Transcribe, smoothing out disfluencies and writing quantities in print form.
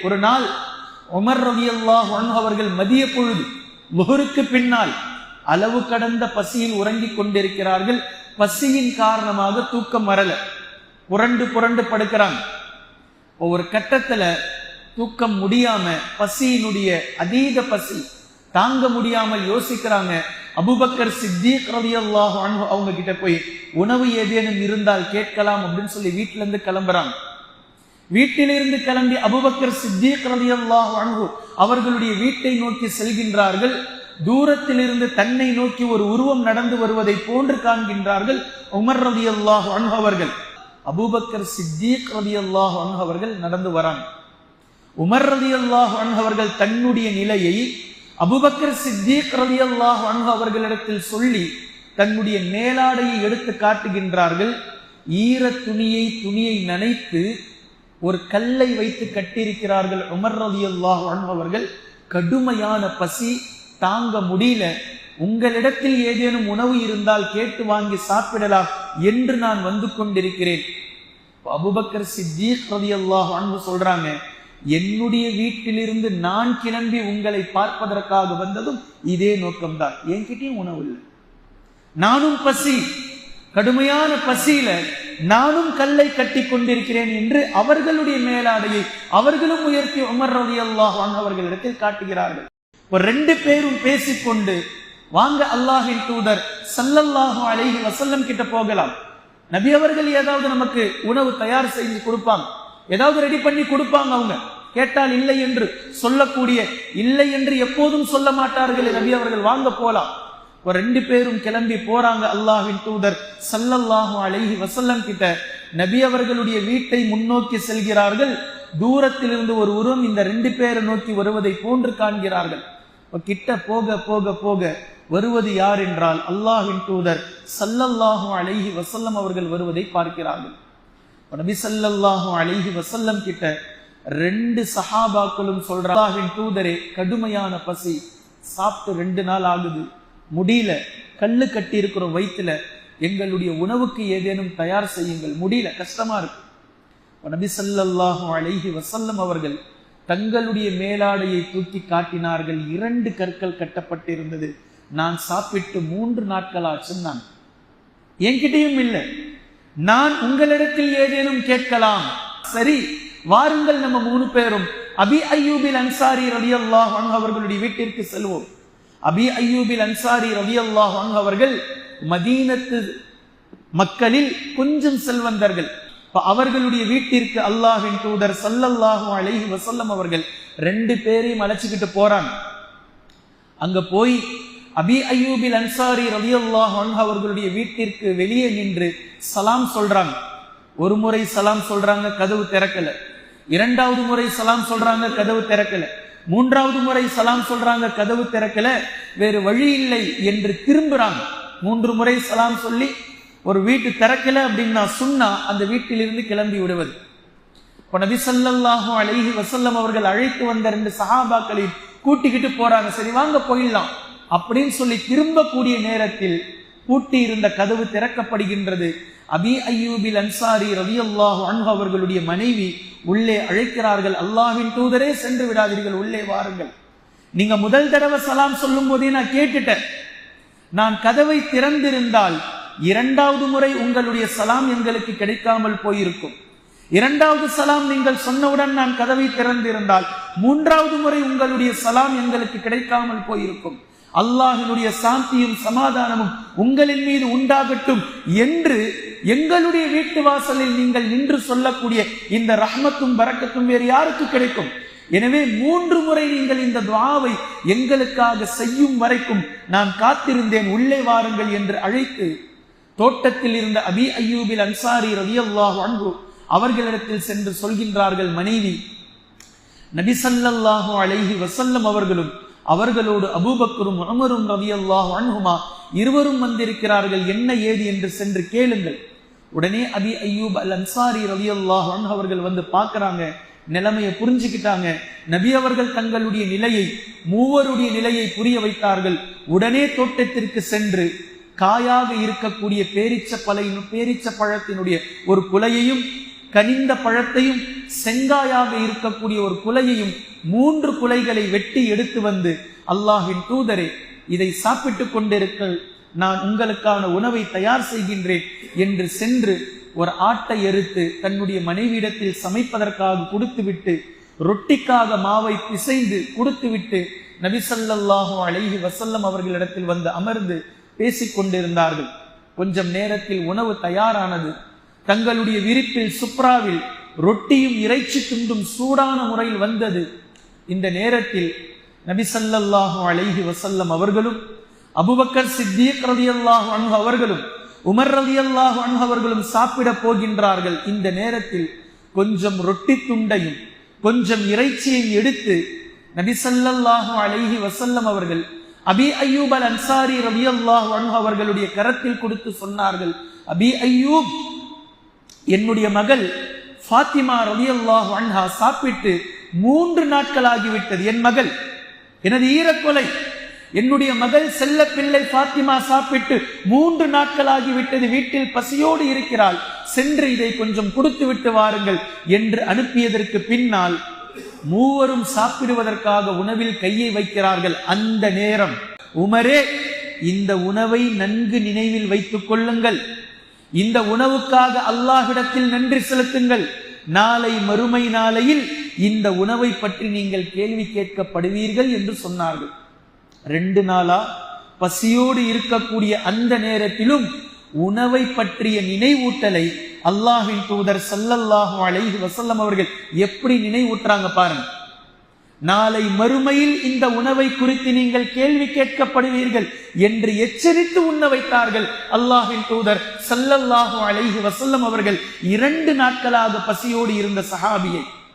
ஒரு நாள் உமர் ரலியல்லாஹு அன்ஹு அவர்கள் மதிய பொழுது லுஹருக்கு பின்னால் அளவு கடந்த பசியில் உறங்கிக் கொண்டிருக்கிறார்கள். பசியின் காரணமாக தூக்கம் வரல, புரண்டு புரண்டு படுக்கிறாங்க. ஒரு கட்டத்துல தூக்கம் முடியாம, பசியினுடைய அதீத பசி தாங்க முடியாமல் யோசிக்கிறாங்க. அபூபக்கர் சித்தீக் ரலியல்லாஹு அன்ஹு அவங்க கிட்ட போய் உணவு ஏதேனும் இருந்தால் கேட்கலாம் அப்படின்னு சொல்லி வீட்டில இருந்து கிளம்புறாங்க. வீட்டிலிருந்து கிளம்பி அபூபக்கர் சித்தீக் ரலியல்லாஹு அன்ஹு அவர்களுடைய வீட்டை நோக்கி செல்கின்றார்கள். தூரத்திலிருந்து தன்னை நோக்கி ஒரு உருவம் நடந்து வருவதை போன்று காண்கின்றார்கள் உமர் ரலியல்லாஹு அன்ஹு அவர்கள். அபூபக்கர் சித்தீக் ரலியல்லாஹு அன்ஹு அவர்கள் நடந்து வராங்க. உமர் ரலியல்லாஹு அன்ஹு அவர்கள் தன்னுடைய நிலையை அபூபக்கர் சித்தீக் ரலியல்லாஹு அன்ஹு அவர்களிடத்தில் சொல்லி தன்னுடைய மேலாடையை எடுத்து காட்டுகின்றார்கள். ஈர துணியை நனைத்து ஒரு கல்லை வைத்து கட்டியிருக்கிறார்கள். உமர் ரலியல்லாஹு அன்ஹு அவர்கள் கடுமையான பசி தாங்க முடியல, உங்களிடத்தில் ஏதேனும் உணவு இருந்தால் கேட்டு வாங்கி சாப்பிடலாம் என்று நான் வந்து கொண்டிருக்கிறேன். அபூபக்கர் சித்தீக் ரலியல்லாஹு அன்ஹு சொல்றாங்க, என்னுடைய வீட்டிலிருந்து நான் கிளம்பி உங்களை பார்ப்பதற்காக வந்ததும் இதே நோக்கம்தான். என்கிட்டயும் உணவு இல்லை, நானும் பசி, கடுமையான பசியில நானும் கல்லை கட்டி கொண்டிருக்கிறேன் என்று அவர்களுடைய மேலாடையை அவர்களும் உயர்த்தி உமர் ரலியல்லாஹு அன்ஹு அவர்களிடத்தில் காட்டுகிறார்கள். ஒரு 2 பேரும் பேசிக்கொண்டு வாங்க அல்லாஹ்வின் தூதர் ஸல்லல்லாஹு அலைஹி வஸல்லம் கிட்ட போகலாம், நபி அவர்கள் ஏதாவது நமக்கு உணவு தயார் செய்து கொடுப்பாங்க, ஏதாவது ரெடி பண்ணி கொடுப்பாங்க. அவங்க கேட்டால் இல்லை என்று சொல்லக்கூடிய, இல்லை என்று எப்போதும் சொல்ல மாட்டார்கள் நபி அவர்கள், வாங்க போலாம். ஒரு 2 பேரும் கிளம்பி போறாங்க. அல்லாஹ்வின் தூதர் ஸல்லல்லாஹு அலைஹி வஸல்லம் கிட்ட நபி அவர்களுடைய வீட்டை முன்னோக்கி செல்கிறார்கள். தூரத்தில் இருந்து ஒரு உருவம் இந்த 2 பேரை நோக்கி வருவதை போன்று காண்கிறார்கள். கிட்ட போக போக போக வருவது யார் என்றால் அல்லாஹ்வின் தூதர் ஸல்லல்லாஹு அலைஹி வஸல்லம் அவர்கள் வருவதை பார்க்கிறார்கள். நபி ஸல்லல்லாஹு அலைஹி வஸல்லம் கிட்ட 2 சஹாபாக்களும் சொல்ற, அல்லாஹ்வின் தூதரே கடுமையான பசி, சாப்பிட்டு 2 நாள் ஆகுது, முடியல, கல்லு கட்டி இருக்கிற வயிற்றுல, எங்களுடைய உணவுக்கு ஏதேனும் தயார் செய்யுங்கள், முடியல, கஷ்டமா இருக்கு. நபி ஸல்லல்லாஹு அலைஹி வஸல்லம் அவர்கள் தங்களுடைய மேலாடையை தூக்கி காட்டினார்கள். 2 கற்கள் கட்டப்பட்டிருந்தது. நான் சாப்பிட்டு 3 நாட்கள் ஆச்சுன்னான். என்கிட்டயும் இல்லை, நான் உங்களிடத்தில் ஏதேனும் கேட்கலாம். சரி வாருங்கள், நம்ம 3 பேரும் அபி அய்யூபில் அன்சாரி ரலியல்லாஹு அன்ஹு அவர்களுடைய வீட்டிற்கு செல்வோம். அபி அய்யூபில் அன்சாரி ரலியல்லாஹு அன்ஹு அவர்கள் மதீனத்து மக்களில் கொஞ்சம் செல்வந்தர்கள். அவர்களுடைய வீட்டிற்கு அல்லாஹ்வின் தூதர் ஸல்லல்லாஹு அலைஹி வஸல்லம் அவர்கள் 2 பேரையும் அழைச்சிக்கிட்டு போறாங்க. அங்க போய் அபி அய்யூபில் அன்சாரி ரலியல்லாஹு அன்ஹு அவர்களுடைய வீட்டிற்கு வெளியே நின்று சலாம் சொல்றாங்க. ஒரு முறை சலாம் சொல்றாங்க, கதவு திறக்கல. 2வது முறை சலாம் சொல்றாங்க, கதவு திறக்கல. 3வது முறை சலாம் சொல்றாங்க, கதவு திறக்கல. வேறு வழி இல்லை என்று திரும்புறாங்க. 3 முறை சலாம் சொல்லி ஒரு வீட்டு திறக்கல அப்படின்னா சொன்னா அந்த வீட்டிலிருந்து கிளம்பி விடுவது. நபி ஸல்லல்லாஹு அலைஹி வஸல்லம் அவர்கள் அழைத்து வந்த 2 சஹாபாக்களையும் கூட்டிக்கிட்டு போறாங்க. சரி வாங்க போயிடலாம் அப்படின்னு சொல்லி திரும்பக்கூடிய நேரத்தில் பூட்டி இருந்த கதவு திறக்கப்படுகின்றது. அபி அய்யூபில் அன்சாரி ரலியல்லாஹு அன்ஹு அவர்களுடைய மனைவி உள்ளே அழைக்கிறார்கள். அல்லாஹ்வின் தூதரே, சென்று விடாதீர்கள், உள்ளே வாருங்கள். நீங்க முதல் தடவை சலாம் சொல்லும் போதே நான் கேட்டுட்டேன். நான் கதவை திறந்திருந்தால் 2வது முறை உங்களுடைய சலாம் எங்களுக்கு கிடைக்காமல் போயிருக்கும். 2வது சலாம் நீங்கள் சொன்னவுடன் நான் கதவை திறந்திருந்தால் 3வது முறை உங்களுடைய சலாம் எங்களுக்கு கிடைக்காமல் போயிருக்கும். அல்லாஹ்வினுடைய சாந்தியும் சமாதானமும் உங்களின் மீது உண்டாகட்டும் என்று எங்களுடைய வீட்டு வாசலில் நீங்கள் நின்று சொல்லக்கூடிய இந்த ரஹ்மத்தும் பரக்கத்தும் வேறு யாருக்கு கிடைக்கும்? எனவே 3 முறை நீங்கள் இந்த துஆவை எங்களுக்காக செய்யும் வரைக்கும் நான் காத்திருந்தேன், உள்ளே வாருங்கள் என்று அழைத்து தோட்டத்தில் இருந்த அபி அய்யூபில் அன்சாரி ரலியல்லாஹு அன்ஹு அவர்களிடத்தில் சென்று சொல்கின்றார்கள், மனைவி நபி ஸல்லல்லாஹு அலைஹி வஸல்லம் அவர்களும் அவர்களோடு அபூபக்கரும் உமரும் ரலியல்லாஹு அன்ஹுமா இருவரும் வந்திருக்கிறார்கள், என்ன ஏது என்று சென்று கேளுங்கள். உடனே அபி அய்யூப் அல் அன்சாரி ரலியல்லாஹு அன்ஹு அவர்கள் வந்து பார்க்கறாங்க, நிலைமையை புரிஞ்சுக்கிட்டாங்க. நபி அவர்கள் தங்களுடைய நிலையை, மூவருடைய நிலையை புரிய வைத்தார்கள். உடனே தோட்டத்திற்கு சென்று காயாக இருக்கக்கூடிய பேரிச்ச பழத்தினுடைய ஒரு குலையையும் கனிந்த பழத்தையும் செங்காயாக இருக்கக்கூடிய ஒரு குலையையும் 3 குலைகளை வெட்டி எடுத்து வந்து, அல்லாஹ்வின் தூதரே, இதை சாப்பிட்டுக் கொண்டிருக்க நான் உங்களுக்கான உணவை தயார் செய்கின்றேன் என்று சென்று ஒரு ஆட்டை எருத்து தன்னுடைய மனைவியிடத்தில் சமைப்பதற்காக கொடுத்துவிட்டு, ரொட்டிக்காக மாவை பிசைந்து கொடுத்துவிட்டு நபி ஸல்லல்லாஹு அலைஹி வஸல்லம் அவர்களிடத்தில் வந்து அமர்ந்து பேசிக் கொண்டிருந்தார்கள். கொஞ்சம் நேரத்தில் உணவு தயாரானது. தங்களுடைய விரிப்பில் சுப்ராவில் ரொட்டியும் இறைச்சி துண்டும் சூடான முறையில் வந்தது. இந்த நேரத்தில் நபி ஸல்லல்லாஹு அலைஹி வஸல்லம் அவர்களும், அபூபக்கர் சித்தீக் ரலியல்லாஹு அன்ஹு அவர்களும், உமர் ரலியல்லாஹு அன்ஹு அவர்களும் சாப்பிட போகின்றார்கள். இந்த நேரத்தில் கொஞ்சம் ரொட்டி துண்டையும் கொஞ்சம் இறைச்சியை எடுத்து நபி ஸல்லல்லாஹு அலைஹி வஸல்லம் அவர்கள் அபி அய்யூப் அல் அன்சாரி ரலியல்லாஹு அன்ஹு அவர்களுடைய கரத்தில் கொடுத்து சொன்னார்கள், அபி அய்யூப், என்னுடைய மகள் ஃபாத்திமா ரலியல்லாஹு அன்ஹா சாப்பிட்டு 3 நாட்கள் ஆகிவிட்டது. என் மகள், எனது ஈரக்கொலை, என்னுடைய மகள் செல்ல பிள்ளை ஃபாத்திமா சாப்பிட்டு 3 நாட்கள் ஆகிவிட்டது. வீட்டில் பசியோடு இருக்கிறாள். சென்று இதை கொஞ்சம் கொடுத்து விட்டு வாருங்கள் என்று அனுப்பியதற்கு பின்னால் மூவரும் சாப்பிடுவதற்காக உணவில் கையை வைக்கிறார்கள். அந்த நேரம், உமரே, இந்த உணவை நன்கு நினைவில் வைத்துக் கொள்ளுங்கள். இந்த உணவுக்காக அல்லாஹ்விடத்தில் நன்றி செலுத்துங்கள். நாளை மறுமை நாளையில் இந்த உணவை பற்றி நீங்கள் கேள்வி கேட்கப்படுவீர்கள் என்று சொன்னார்கள். 2 நாளா பசியோடு இருக்கக்கூடிய அந்த நேரத்திலும் உணவை பற்றிய நினைவூட்டலை அல்லாஹ்வின் தூதர் ஸல்லல்லாஹு அலைஹி வஸல்லம் அவர்கள் எப்படி நினைவூட்டுறாங்க பாருங்க. நாளை மறுமையில் இந்த உணவை குறித்து நீங்கள் கேள்வி கேட்கப்படுவீர்கள் என்று எச்சரித்து உண்ண வைத்தார்கள் அல்லாஹ்வின் தூதர் ஸல்லல்லாஹு அலைஹி வஸல்லம் அவர்கள். 2 நாட்களாக பசியோடு இருந்த சஹாபியை